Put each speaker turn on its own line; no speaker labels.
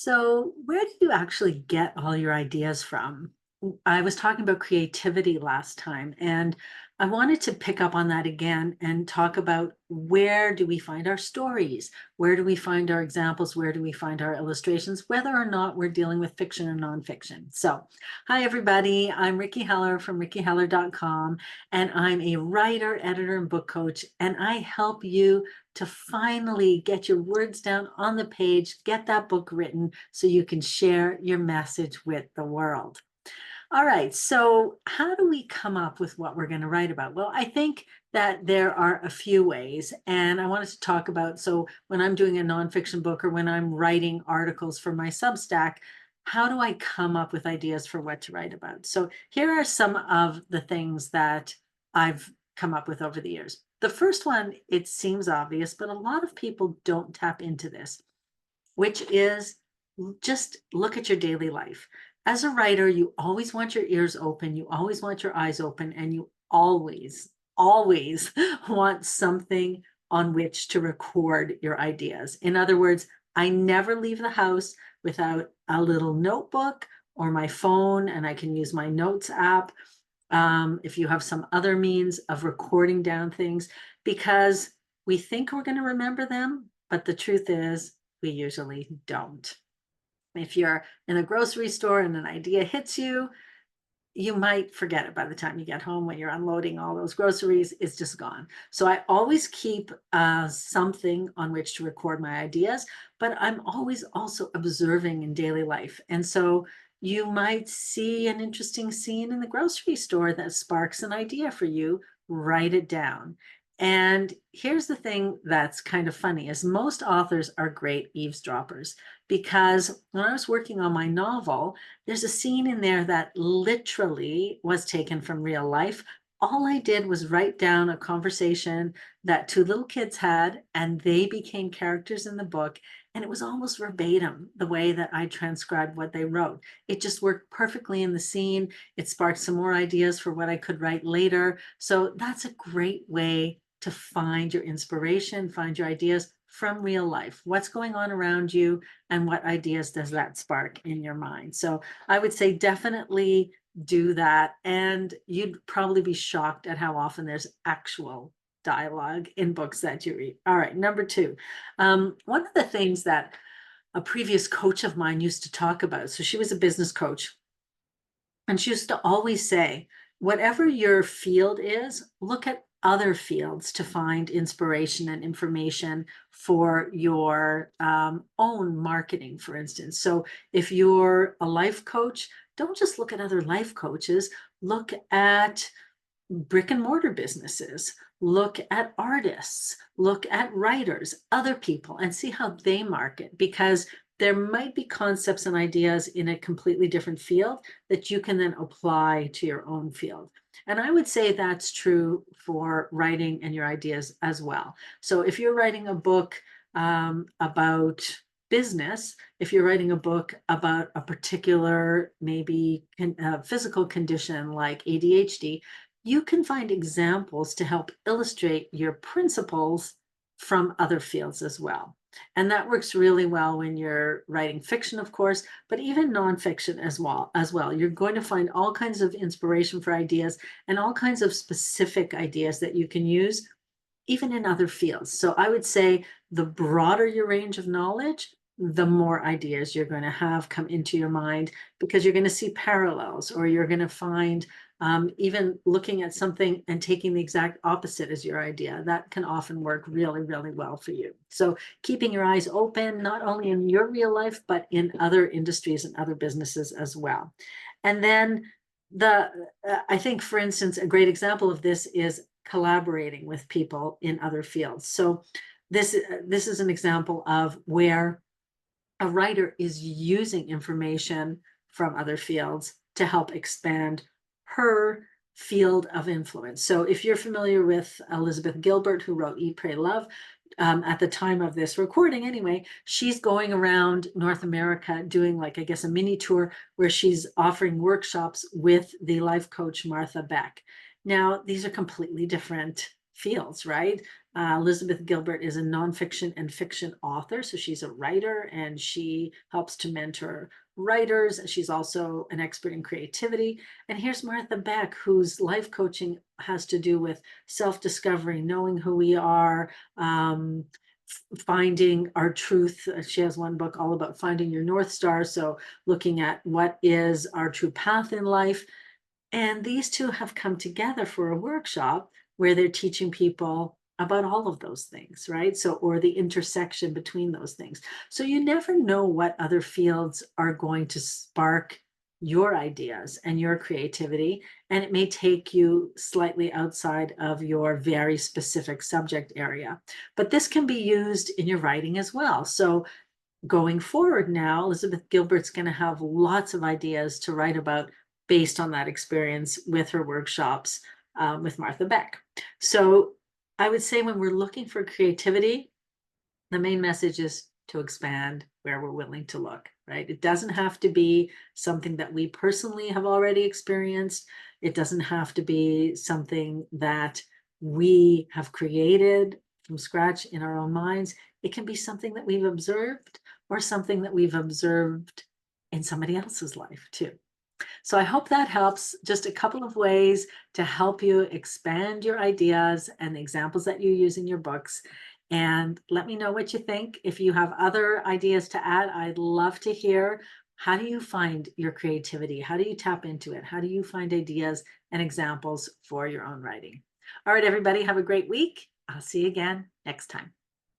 So, where did you actually get all your ideas from? I was talking about creativity last time, and I wanted to pick up on that again and talk about where do we find our stories? Where do we find our examples? Where do we find our illustrations, whether or not we're dealing with fiction or nonfiction? So, hi, everybody. I'm Ricky Heller from rickyheller.com, and I'm a writer, editor, and book coach, and I help you to finally get your words down on the page, get that book written so you can share your message with the world. All right, so how do we come up with what we're going to write about? Well, I think that there are a few ways, and I wanted to talk about, so when I'm doing a nonfiction book or when I'm writing articles for my Substack, how do I come up with ideas for what to write about? So here are some of the things that I've come up with over the years. The first one, it seems obvious, but a lot of people don't tap into this, which is just look at your daily life. As a writer, you always want your ears open, you always want your eyes open, and you always want something on which to record your ideas. In other words, I never leave the house without a little notebook or my phone, and I can use my notes app if you have some other means of recording down things, because we think we're going to remember them, but the truth is we usually don't. If you're in a grocery store and an idea hits you, you might forget it by the time you get home when you're unloading all those groceries. It's just gone. So I always keep something on which to record my ideas, but I'm always also observing in daily life. And so you might see an interesting scene in the grocery store that sparks an idea for you. Write it down. And here's the thing that's kind of funny is most authors are great eavesdroppers, because when I was working on my novel, there's a scene in there that literally was taken from real life. All I did was write down a conversation that two little kids had, and they became characters in the book. And it was almost verbatim the way that I transcribed what they wrote. It just worked perfectly in the scene. It sparked some more ideas for what I could write later. So that's a great way to find your inspiration, find your ideas from real life. What's going on around you, and what ideas does that spark in your mind? So I would say definitely do that. And you'd probably be shocked at how often there's actual dialogue in books that you read. All right, number two. One of the things that a previous coach of mine used to talk about, so she was a business coach, and she used to always say, whatever your field is, look at other fields to find inspiration and information for your own marketing, for instance. So if you're a life coach, don't just look at other life coaches, look at brick and mortar businesses, look at artists, look at writers, other people, and see how they market, because there might be concepts and ideas in a completely different field that you can then apply to your own field. And I would say that's true for writing and your ideas as well. So if you're writing a book about business, if you're writing a book about a particular maybe physical condition like ADHD, you can find examples to help illustrate your principles from other fields as well. And that works really well when you're writing fiction, of course, but even nonfiction as well. You're going to find all kinds of inspiration for ideas and all kinds of specific ideas that you can use even in other fields. So I would say the broader your range of knowledge, the more ideas you're going to have come into your mind, because you're going to see parallels, or you're going to find even looking at something and taking the exact opposite as your idea. That can often work really, really well for you. So keeping your eyes open, not only in your real life, but in other industries and other businesses as well. And then I think, for instance, a great example of this is collaborating with people in other fields. So this is an example of where a writer is using information from other fields to help expand her field of influence. So if you're familiar with Elizabeth Gilbert, who wrote Eat, Pray, Love, at the time of this recording anyway, she's going around North America doing, like, I guess, a mini tour where she's offering workshops with the life coach Martha Beck. Now, these are completely different fields, right? Elizabeth Gilbert is a nonfiction and fiction author. So she's a writer and she helps to mentor writers. She's also an expert in creativity. And here's Martha Beck, whose life coaching has to do with self-discovery, knowing who we are, finding our truth. She has one book all about finding your North Star. So looking at what is our true path in life. And these two have come together for a workshop where they're teaching people about all of those things, right? So, or the intersection between those things. So you never know what other fields are going to spark your ideas and your creativity. And it may take you slightly outside of your very specific subject area. But this can be used in your writing as well. So going forward now, Elizabeth Gilbert's going to have lots of ideas to write about based on that experience with her workshops with Martha Beck. So I would say when we're looking for creativity, the main message is to expand where we're willing to look, right? It doesn't have to be something that we personally have already experienced. It doesn't have to be something that we have created from scratch in our own minds. It can be something that we've observed or something that we've observed in somebody else's life too. So I hope that helps. Just a couple of ways to help you expand your ideas and the examples that you use in your books. And let me know what you think. If you have other ideas to add, I'd love to hear. How do you find your creativity? How do you tap into it? How do you find ideas and examples for your own writing? All right, everybody, have a great week. I'll see you again next time.